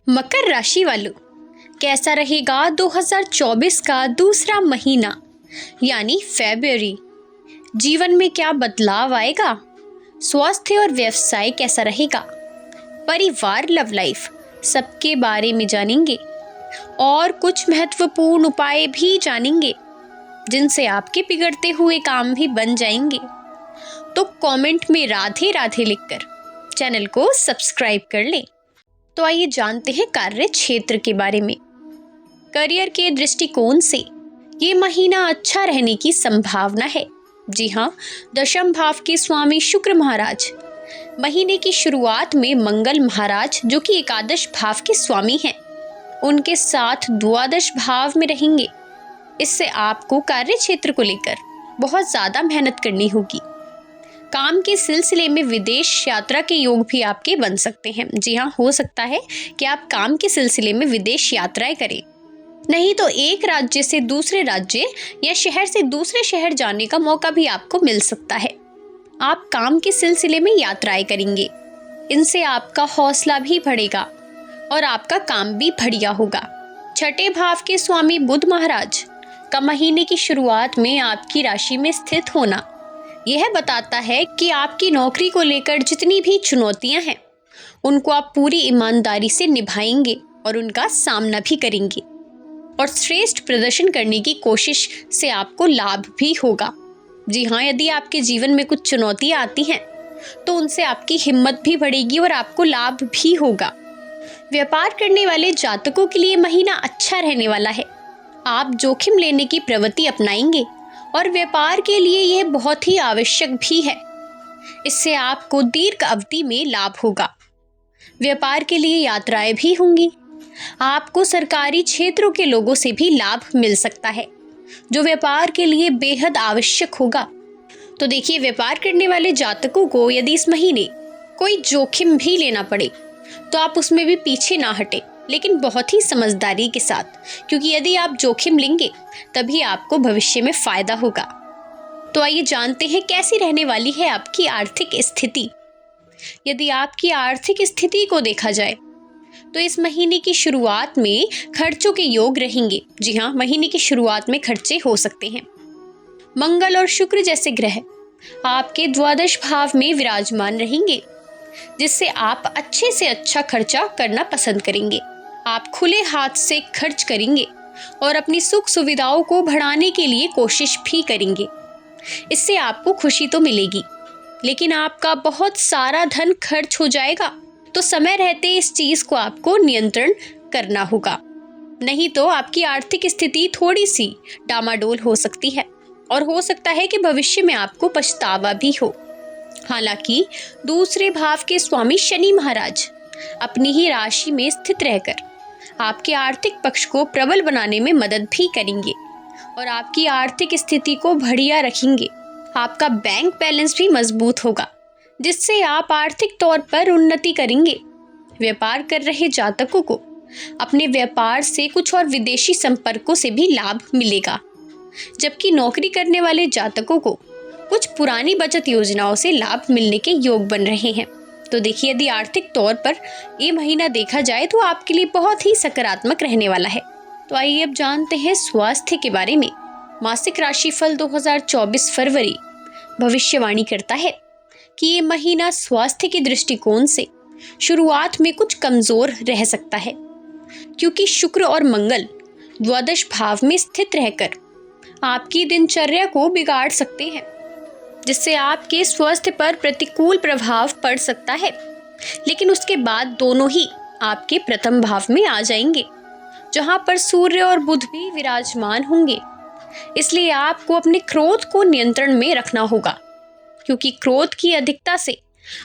मकर राशि वालों, कैसा रहेगा 2024 का दूसरा महीना यानी फरवरी। जीवन में क्या बदलाव आएगा? स्वास्थ्य और व्यवसाय कैसा रहेगा? परिवार, लव लाइफ, सबके बारे में जानेंगे और कुछ महत्वपूर्ण उपाय भी जानेंगे जिनसे आपके बिगड़ते हुए काम भी बन जाएंगे। तो कमेंट में राधे राधे लिखकर चैनल को सब्सक्राइब कर लें। तो आइए जानते हैं कार्य क्षेत्र के बारे में। करियर के दृष्टिकोण से ये महीना अच्छा रहने की संभावना है। जी हाँ, दशम भाव के स्वामी शुक्र महाराज महीने की शुरुआत में मंगल महाराज जो कि एकादश भाव के स्वामी हैं, उनके साथ द्वादश भाव में रहेंगे। इससे आपको कार्य क्षेत्र को लेकर बहुत ज़्यादा मेहनत करनी होगी। काम के सिलसिले में विदेश यात्रा के योग भी आपके बन सकते हैं। जी हाँ, हो सकता है कि आप काम के सिलसिले में विदेश यात्राएं करें, नहीं तो एक राज्य से दूसरे राज्य या शहर से दूसरे शहर जाने का मौका भी आपको मिल सकता है। आप काम के सिलसिले में यात्राएं करेंगे, इनसे आपका हौसला भी बढ़ेगा और आपका काम भी बढ़िया होगा। छठे भाव के स्वामी बुध महाराज का महीने की शुरुआत में आपकी राशि में स्थित होना यह बताता है कि आपकी नौकरी को लेकर जितनी भी चुनौतियां हैं उनको आप पूरी ईमानदारी से निभाएंगे और उनका सामना भी करेंगे और श्रेष्ठ प्रदर्शन करने की कोशिश से आपको लाभ भी होगा। जी हाँ, यदि आपके जीवन में कुछ चुनौतियां आती हैं तो उनसे आपकी हिम्मत भी बढ़ेगी और आपको लाभ भी होगा। व्यापार करने वाले जातकों के लिए महीना अच्छा रहने वाला है। आप जोखिम लेने की प्रवृत्ति अपनाएंगे और व्यापार के लिए यह बहुत ही आवश्यक भी है। इससे आपको दीर्घ अवधि में लाभ होगा। व्यापार के लिए यात्राएं भी होंगी। आपको सरकारी क्षेत्रों के लोगों से भी लाभ मिल सकता है जो व्यापार के लिए बेहद आवश्यक होगा। तो देखिए, व्यापार करने वाले जातकों को यदि इस महीने कोई जोखिम भी लेना पड़े तो आप उसमें भी पीछे ना हटे, लेकिन बहुत ही समझदारी के साथ, क्योंकि यदि आप जोखिम लेंगे तभी आपको भविष्य में फायदा होगा। तो आइए जानते हैं कैसी रहने वाली है आपकी आर्थिक स्थिति। यदि आपकी आर्थिक स्थिति को देखा जाए तो इस महीने की शुरुआत में खर्चों के योग रहेंगे। जी हाँ, महीने की शुरुआत में खर्चे हो सकते हैं। मंगल और शुक्र जैसे ग्रह आपके द्वादश भाव में विराजमान रहेंगे, जिससे आप अच्छे से अच्छा खर्चा करना पसंद करेंगे। आप खुले हाथ से खर्च करेंगे और अपनी सुख सुविधाओं को बढ़ाने के लिए कोशिश भी करेंगे। इससे आपको खुशी तो मिलेगी, लेकिन आपका बहुत सारा धन खर्च हो जाएगा। तो समय रहते इस चीज को आपको नियंत्रण करना होगा, नहीं तो आपकी आर्थिक स्थिति थोड़ी सी डामाडोल हो सकती है और हो सकता है कि भविष्य में आपको पछतावा भी हो। हालांकि दूसरे भाव के स्वामी शनि महाराज अपनी ही राशि में स्थित रहकर आपके आर्थिक पक्ष को प्रबल बनाने में मदद भी करेंगे और आपकी आर्थिक स्थिति को बढ़िया रखेंगे। आपका बैंक बैलेंस भी मजबूत होगा, जिससे आप आर्थिक तौर पर उन्नति करेंगे। व्यापार कर रहे जातकों को अपने व्यापार से कुछ और विदेशी संपर्कों से भी लाभ मिलेगा, जबकि नौकरी करने वाले जातकों को कुछ पुरानी बचत योजनाओं से लाभ मिलने के योग बन रहे हैं। तो देखिए, यदि आर्थिक तौर पर ये महीना देखा जाए तो आपके लिए बहुत ही सकारात्मक रहने वाला है। तो आइए अब जानते हैं स्वास्थ्य के बारे में। मासिक राशिफल 2024 फरवरी भविष्यवाणी करता है कि ये महीना स्वास्थ्य के दृष्टिकोण से शुरुआत में कुछ कमजोर रह सकता है, क्योंकि शुक्र और मंगल द्वादश भाव में स्थित रहकर आपकी दिनचर्या को बिगाड़ सकते हैं, जिससे आपके स्वास्थ्य पर प्रतिकूल प्रभाव पड़ सकता है। लेकिन उसके बाद दोनों ही आपके प्रथम भाव में आ जाएंगे, जहां पर सूर्य और बुध भी विराजमान होंगे। इसलिए आपको अपने क्रोध को नियंत्रण में रखना होगा, क्योंकि क्रोध की अधिकता से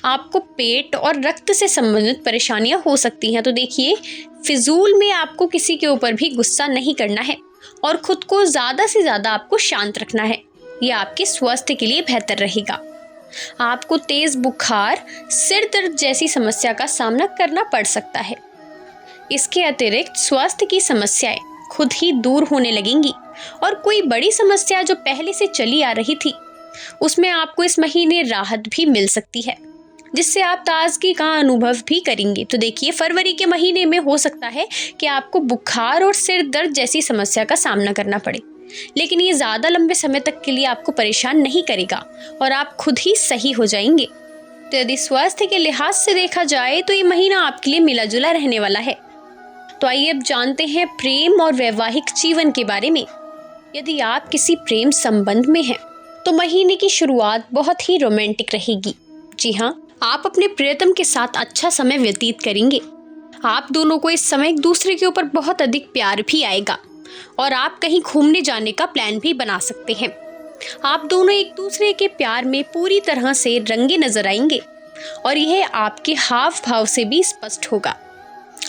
आपको पेट और रक्त से संबंधित परेशानियां हो सकती हैं। तो देखिए, फिजूल में आपको किसी के ऊपर भी गुस्सा नहीं करना है और खुद को ज्यादा से ज्यादा आपको शांत रखना है। यह आपके स्वास्थ्य के लिए बेहतर रहेगा। आपको तेज बुखार, सिर दर्द जैसी समस्या का सामना करना पड़ सकता है। इसके अतिरिक्त स्वास्थ्य की समस्याएं खुद ही दूर होने लगेंगी और कोई बड़ी समस्या जो पहले से चली आ रही थी उसमें आपको इस महीने राहत भी मिल सकती है। जिससे आप ताजगी का अनुभव भी करेंगे। तो देखिए, फरवरी के महीने में हो सकता है कि आपको बुखार और सिर दर्द जैसी समस्या का सामना करना पड़े, लेकिन ये ज़्यादा लंबे समय तक के लिए आपको परेशान नहीं करेगा और आप खुद ही सही हो जाएंगे। तो यदि स्वास्थ्य के लिहाज से देखा जाए तो ये महीना आपके लिए मिला जुला रहने वाला है। तो आइए अब जानते हैं प्रेम और वैवाहिक जीवन के बारे में। यदि आप किसी प्रेम संबंध में हैं तो महीने की शुरुआत बहुत ही रोमांटिक रहेगी। जी हाँ, आप अपने प्रियतम के साथ अच्छा समय व्यतीत करेंगे। आप दोनों को इस समय एक दूसरे के ऊपर बहुत अधिक प्यार भी आएगा और आप कहीं घूमने जाने का प्लान भी बना सकते हैं। आप दोनों एक दूसरे के प्यार में पूरी तरह से रंगे नजर आएंगे और यह आपके हाव भाव से भी स्पष्ट होगा।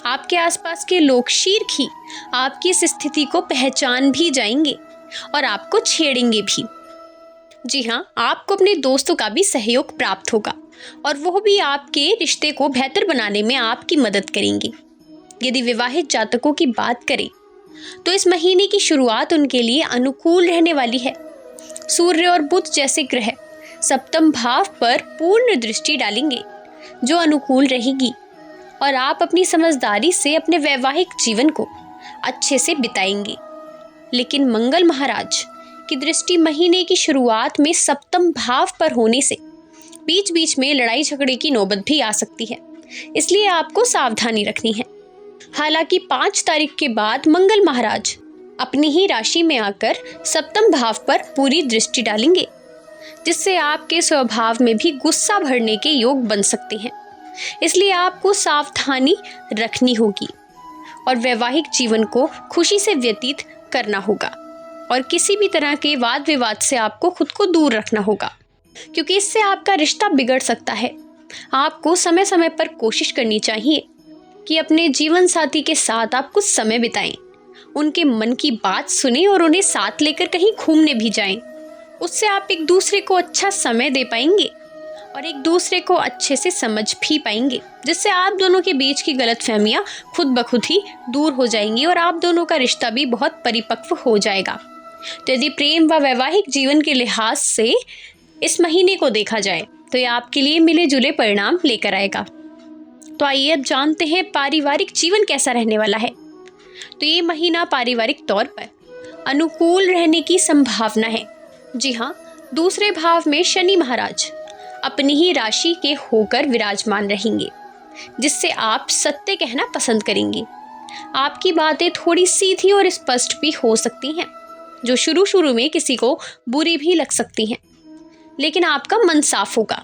आपके आसपास के लोग शीघ्र ही आपकी इस स्थिति को पहचान भी जाएंगे और आपको छेड़ेंगे भी। जी हाँ, आपको अपने दोस्तों का भी सहयोग प्राप्त होगा और वो भी आपके रिश्ते को बेहतर बनाने में आपकी मदद करेंगे। यदि विवाहित जातकों की बात करें तो इस महीने की शुरुआत उनके लिए अनुकूल रहने वाली है। सूर्य और बुध जैसे ग्रह सप्तम भाव पर पूर्ण दृष्टि डालेंगे, जो अनुकूल रहेगी और आप अपनी समझदारी से अपने वैवाहिक जीवन को अच्छे से बिताएंगे। लेकिन मंगल महाराज की दृष्टि महीने की शुरुआत में सप्तम भाव पर होने से बीच बीच में लड़ाई झगड़े की नौबत भी आ सकती है, इसलिए आपको सावधानी रखनी है। हालांकि 5 तारीख के बाद मंगल महाराज अपनी ही राशि में आकर सप्तम भाव पर पूरी दृष्टि डालेंगे, जिससे आपके स्वभाव में भी गुस्सा भरने के योग बन सकते हैं। इसलिए आपको सावधानी रखनी होगी और वैवाहिक जीवन को खुशी से व्यतीत करना होगा और किसी भी तरह के वाद विवाद से आपको खुद को दूर रखना होगा, क्योंकि इससे आपका रिश्ता बिगड़ सकता है। आपको समय समय पर कोशिश करनी चाहिए कि अपने जीवन साथी के साथ आप कुछ समय बिताएं, उनके मन की बात सुने और उन्हें साथ लेकर कहीं घूमने भी जाएं। उससे आप एक दूसरे को अच्छा समय दे पाएंगे और एक दूसरे को अच्छे से समझ भी पाएंगे, जिससे आप दोनों के बीच की गलतफहमियां खुद ब खुद ही दूर हो जाएंगी और आप दोनों का रिश्ता भी बहुत परिपक्व हो जाएगा। तो यदि प्रेम व वैवाहिक जीवन के लिहाज से इस महीने को देखा जाए तो ये आपके लिए मिले जुले परिणाम लेकर आएगा। तो आइए अब जानते हैं पारिवारिक जीवन कैसा रहने वाला है। तो ये महीना पारिवारिक तौर पर अनुकूल रहने की संभावना है। जी हाँ, दूसरे भाव में शनि महाराज अपनी ही राशि के होकर विराजमान रहेंगे, जिससे आप सत्य कहना पसंद करेंगे। आपकी बातें थोड़ी सीधी और स्पष्ट भी हो सकती हैं, जो शुरू शुरू में किसी को बुरी भी लग सकती हैं, लेकिन आपका मन साफ होगा,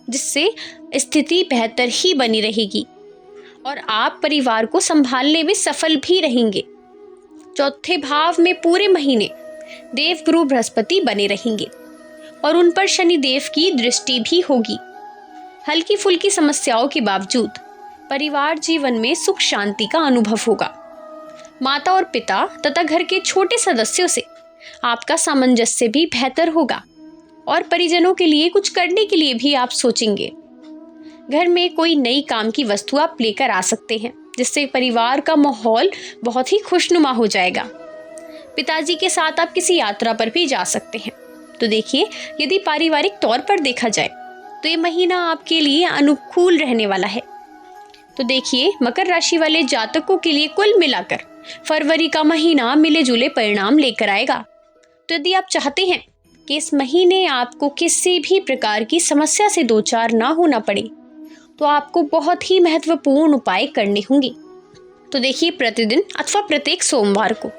जिससे स्थिति बेहतर ही बनी रहेगी और आप परिवार को संभालने में सफल भी रहेंगे। चौथे भाव में पूरे महीने देवगुरु बृहस्पति बने रहेंगे और उन पर शनि देव की दृष्टि भी होगी। हल्की फुल्की समस्याओं के बावजूद परिवार जीवन में सुख शांति का अनुभव होगा। माता और पिता तथा घर के छोटे सदस्यों से आपका सामंजस्य भी बेहतर होगा और परिजनों के लिए कुछ करने के लिए भी आप सोचेंगे। घर में कोई नई काम की वस्तु आप लेकर आ सकते हैं, जिससे परिवार का माहौल बहुत ही खुशनुमा हो जाएगा। पिताजी के साथ आप किसी यात्रा पर भी जा सकते हैं। तो देखिए, यदि पारिवारिक तौर पर देखा जाए तो ये महीना आपके लिए अनुकूल रहने वाला है। तो देखिए, मकर राशि वाले जातकों के लिए कुल मिलाकर फरवरी का महीना मिले जुले परिणाम लेकर आएगा। तो यदि आप चाहते हैं कि इस महीने आपको किसी भी प्रकार की समस्या से दो चार ना होना पड़े, तो आपको बहुत ही महत्वपूर्ण उपाय करने होंगे। तो देखिए, प्रतिदिन अथवा प्रत्येक सोमवार को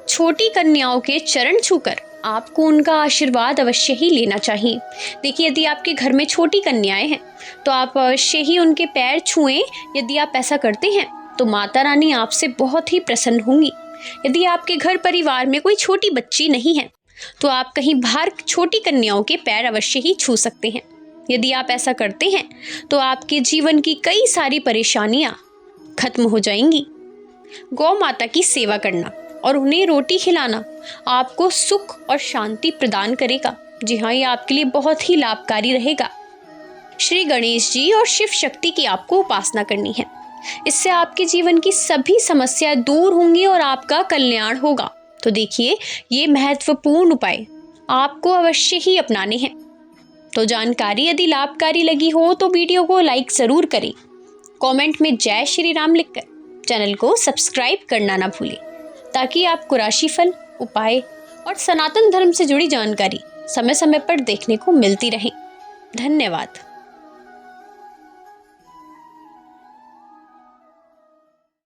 छोटी कन्याओं के चरण छूकर आपको उनका आशीर्वाद अवश्य ही लेना चाहिए। देखिए, यदि आपके घर में छोटी कन्याएं हैं तो आप अवश्य ही उनके पैर छुएं। यदि आप ऐसा करते हैं तो माता रानी आपसे बहुत ही प्रसन्न होंगी। यदि आपके घर परिवार में कोई छोटी बच्ची नहीं है तो आप कहीं बाहर छोटी कन्याओं के पैर अवश्य ही छू सकते हैं। यदि आप ऐसा करते हैं तो आपके जीवन की कई सारी परेशानियां खत्म हो जाएंगी। गौ माता की सेवा करना और उन्हें रोटी खिलाना आपको सुख और शांति प्रदान करेगा। जी हाँ, ये आपके लिए बहुत ही लाभकारी रहेगा। श्री गणेश जी और शिव शक्ति की आपको उपासना करनी है। इससे आपके जीवन की सभी समस्याएं दूर होंगी और आपका कल्याण होगा। तो देखिए, ये महत्वपूर्ण उपाय आपको अवश्य ही अपनाने हैं। तो जानकारी यदि लाभकारी लगी हो तो वीडियो को लाइक ज़रूर करें। कमेंट में जय श्री राम लिखकर चैनल को सब्सक्राइब करना ना भूलें, ताकि आपको राशिफल, उपाय और सनातन धर्म से जुड़ी जानकारी समय समय पर देखने को मिलती रहे। धन्यवाद।